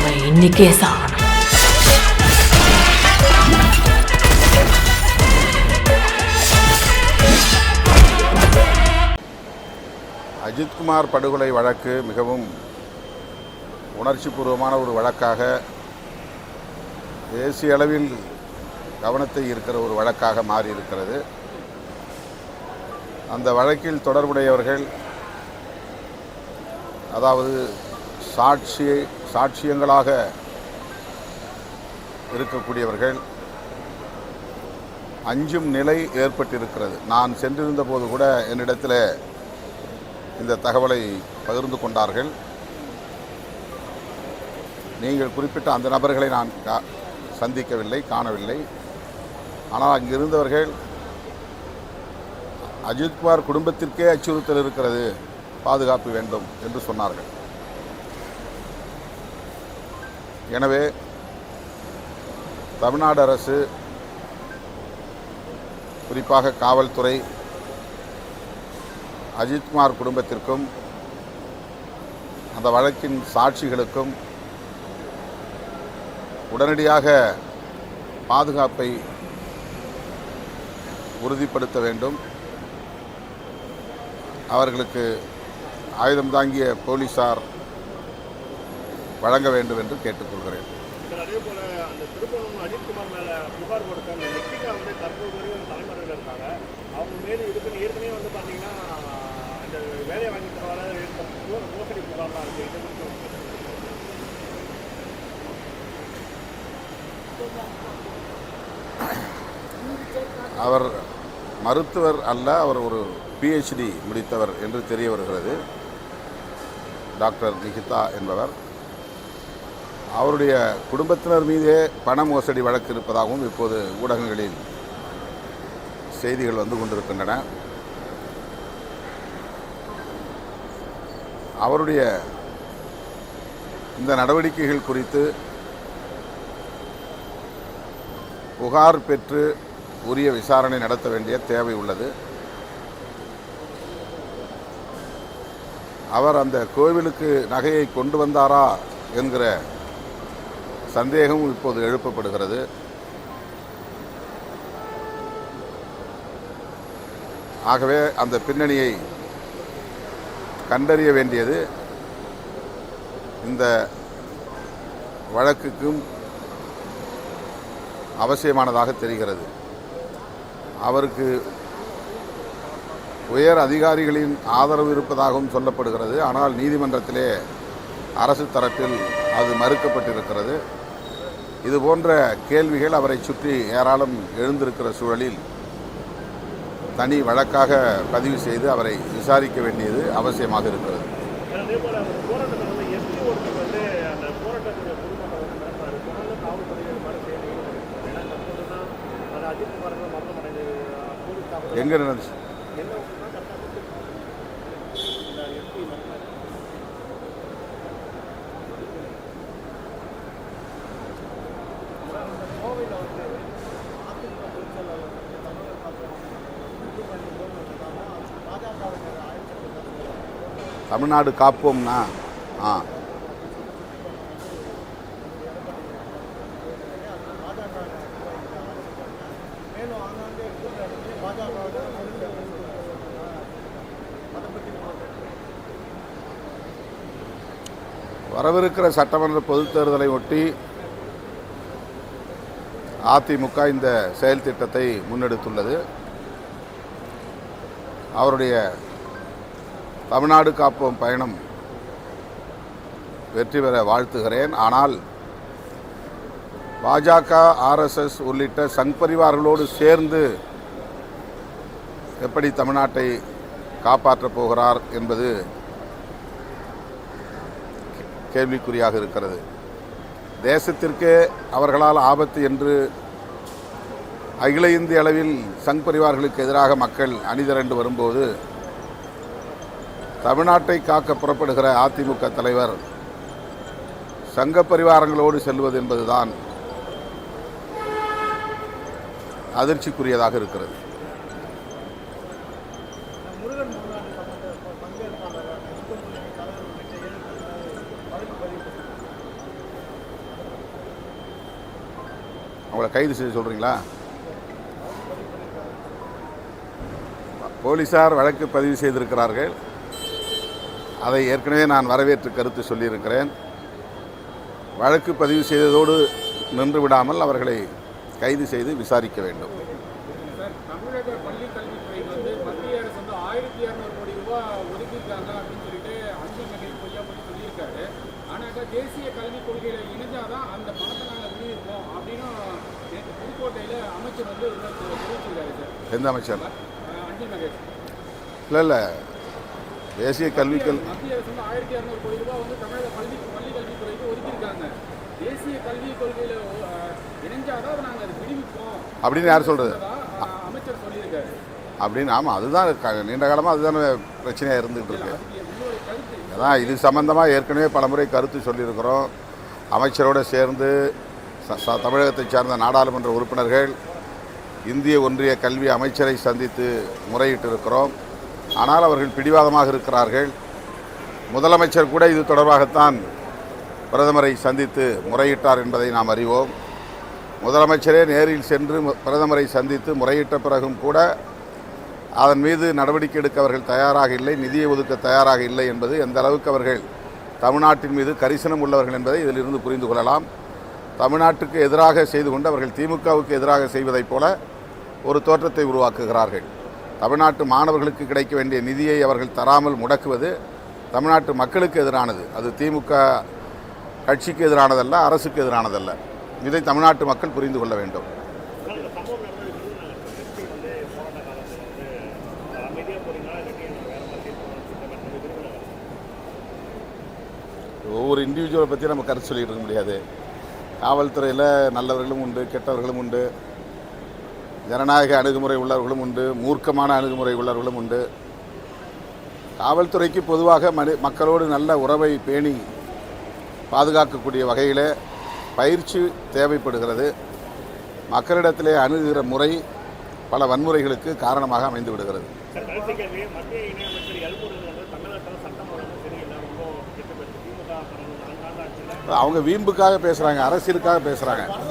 அவன் இன்னைக்கே சாகணும். அஜித்குமார் படுகொலை வழக்கு மிகவும் உணர்ச்சிபூர்வமான ஒரு வழக்காக, தேசிய அளவில் கவனத்தை இருக்கிற ஒரு வழக்காக மாறியிருக்கிறது. அந்த வழக்கில் தொடர்புடையவர்கள், அதாவது சாட்சியங்களாக இருக்கக்கூடியவர்கள் அஞ்சும் நிலை ஏற்பட்டிருக்கிறது. நான் சென்றிருந்த போது கூட என்னிடத்தில் இந்த தகவலை பகிர்ந்து கொண்டார்கள். நீங்கள் குறிப்பிட்ட அந்த நபர்களை நான் சந்திக்கவில்லை, காணவில்லை. ஆனால் அங்கிருந்தவர்கள் அஜித்குமார் குடும்பத்திற்கே அச்சுறுத்தல் இருக்கிறது, பாதுகாப்பு வேண்டும் என்று சொன்னார்கள். எனவே தமிழ்நாடு அரசு, குறிப்பாக காவல்துறை, அஜித்குமார் குடும்பத்திற்கும் அந்த வழக்கின் சாட்சிகளுக்கும் உடனடியாக பாதுகாப்பை உறுதிப்படுத்த வேண்டும். அவர்களுக்கு ஆயுதம் தாங்கிய போலீசார் வழங்க வேண்டும் என்று கேட்டுக்கொள்கிறேன். அதேபோல அந்த திருப்பூர் அஜித்குமார் மேலே புகார் கொடுத்த அந்த நெக்கிகா தற்போது வரைக்கும் தலைமுறையில் இருக்காங்க. அவங்க மேலே இருக்குன்னு ஏற்கனவே பார்த்தீங்கன்னா அந்த வேலையை வாங்கி தரவாத மோசடி புகார்லாம் இருக்குது. அவர் மருத்துவர் அல்ல, அவர் ஒரு PhD முடித்தவர் என்று தெரிய வருகிறது. டாக்டர் நிகிதா என்பவர். அவருடைய குடும்பத்தினர் மீதே பண மோசடி வழக்கு இருப்பதாகவும் இப்போது ஊடகங்களில் செய்திகள் வந்து கொண்டிருக்கின்றன. அவருடைய இந்த நடவடிக்கைகள் குறித்து புகார் பெற்று உரிய விசாரணை நடத்த வேண்டிய தேவை உள்ளது. அவர் அந்த கோவிலுக்கு நகையை கொண்டு வந்தாரா என்கிற சந்தேகம் இப்போது எழுப்பப்படுகிறது. ஆகவே அந்த பின்னணியை கண்டறிய வேண்டியது இந்த வழக்குக்கும் அவசியமானதாக தெரிகிறது. அவருக்கு உயர் அதிகாரிகளின் ஆதரவு இருப்பதாகவும் சொல்லப்படுகிறது. ஆனால் நீதிமன்றத்திலே அரசு தரப்பில் அது மறுக்கப்பட்டிருக்கிறது. இதுபோன்ற கேள்விகள் அவரை சுற்றி ஏராளம் எழுந்திருக்கிற சூழலில் தனி வழக்காக பதிவு செய்து அவரை விசாரிக்க வேண்டியது அவசியமாக இருக்கிறது. எங்கே நடந்துச்சு? தமிழ்நாடு காப்போம்னா வரவிருக்கிற சட்டமன்ற பொதுத் தேர்தலை ஒட்டி அதிமுக இந்த செயல் திட்டத்தை முன்னெடுத்துள்ளது. அவருடைய தமிழ்நாடு காப்போம் பயணம் வெற்றி பெற வாழ்த்துகிறேன். ஆனால் பாஜக, RSS உள்ளிட்ட சங் பரிவார்களோடு சேர்ந்து எப்படி தமிழ்நாட்டை காப்பாற்றப் போகிறார் என்பது கேள்விக்குறியாக இருக்கிறது. தேசத்திற்கே அவர்களால் ஆபத்து என்று அகில இந்திய அளவில் சங் பரிவார்களுக்கு எதிராக மக்கள் அணிதிரண்டு வரும்போது தமிழ்நாட்டை காக்க புறப்படுகிற அதிமுக தலைவர் சங்க பரிவாரங்களோடு செல்வது என்பதுதான் அதிர்ச்சிக்குரியதாக இருக்கிறது. அவங்கள கைது செய்ய சொல்கிறீங்களா? போலீஸார் வழக்கு பதிவு செய்திருக்கிறார்கள். அதை ஏற்கனவே நான் வரவேற்று கருத்து சொல்லியிருக்கிறேன். வழக்கு பதிவு செய்ததோடு நின்று விடாமல் அவர்களை கைது செய்து விசாரிக்க வேண்டும். சார், தமிழக பள்ளி கல்வித்துறை மத்திய அரசு 1200 கோடி ரூபாய் ஒதுக்கியிருக்காங்க அப்படின்னு சொல்லிட்டு அன்பில் மகேஷ் பொய்யா போய் சொல்லியிருக்காரு. ஆனாக்கா தேசிய கல்விக் கொள்கையில இணைஞ்சாதான் அந்த பணத்தை நாங்கள் விடுவிப்போம் அப்படின்னு நேற்று புதுக்கோட்டையில் அமைச்சர் தெரிவிச்சிருக்காரு சார். எந்த அமைச்சர்? அன்பில் மகேஷ். இல்லை தேசிய கல்விக்கல் மத்திய அரசு 1200 கோடி ரூபாய் தமிழக பள்ளி கல்வித்துறைக்கு ஒதுக்கியிருக்காங்க. தேசிய கல்விக் கொள்கையில இணைஞ்சாதான் அதை நாங்கள் விடுவிப்போம் அப்படின்னு யார் சொல்கிறது? அமைச்சர் சொல்லியிருக்காரு. அப்படின்னு. ஆமாம், அதுதான் நீண்ட காலமாக அதுதானே பிரச்சனையாக இருந்துகிட்டு இருக்கு. உங்களுடைய கருத்து? அதான் இது சம்பந்தமாக ஏற்கனவே பலமுறை கருத்து சொல்லியிருக்கிறோம். அமைச்சரோடு சேர்ந்து தமிழகத்தைச் சார்ந்த நாடாளுமன்ற உறுப்பினர்கள் இந்திய ஒன்றிய கல்வி அமைச்சரை சந்தித்து முறையிட்டு இருக்கிறோம். ஆனால் அவர்கள் பிடிவாதமாக இருக்கிறார்கள். முதலமைச்சர் கூட இது தொடர்பாகத்தான் பிரதமரை சந்தித்து முறையிட்டார் என்பதை நாம் அறிவோம். முதலமைச்சரே நேரில் சென்று பிரதமரை சந்தித்து முறையிட்ட பிறகும் கூட அதன் மீது நடவடிக்கை எடுக்க அவர்கள் தயாராக இல்லை, நிதியை ஒதுக்க தயாராக இல்லை என்பது எந்த அளவுக்கு அவர்கள் தமிழ்நாட்டின் மீது கரிசனம் உள்ளவர்கள் என்பதை இதிலிருந்து புரிந்து கொள்ளலாம். தமிழ்நாட்டுக்கு எதிராக செய்து கொண்டு அவர்கள் திமுகவுக்கு எதிராக செய்வதைப் போல ஒரு தோற்றத்தை உருவாக்குகிறார்கள். தமிழ்நாட்டு மாணவர்களுக்கு கிடைக்க வேண்டிய நிதியை அவர்கள் தராமல் முடக்குவது தமிழ்நாட்டு மக்களுக்கு எதிரானது. அது திமுக கட்சிக்கு எதிரானதல்ல, அரசுக்கு எதிரானதல்ல. இதை தமிழ்நாட்டு மக்கள் புரிந்து கொள்ள வேண்டும். ஒவ்வொரு இண்டிவிஜுவலை பற்றி நம்ம கருத்து சொல்லிகிட்டு இருக்க முடியாது. காவல்துறையில் நல்லவர்களும் உண்டு, கெட்டவர்களும் உண்டு, ஜனநாயக அணுகுமுறை உள்ளவர்களும் உண்டு, மூர்க்கமான அணுகுமுறை உள்ளவர்களும் உண்டு. காவல்துறைக்கு பொதுவாக மக்களோடு நல்ல உறவை பேணி பாதுகாக்கக்கூடிய வகையில் பயிற்சி தேவைப்படுகிறது. மக்களிடத்திலே அணுகுகிற முறை பல வன்முறைகளுக்கு காரணமாக அமைந்து விடுகிறது. அவங்க வீம்புக்காக பேசுகிறாங்க, அரசியலுக்காக பேசுகிறாங்க.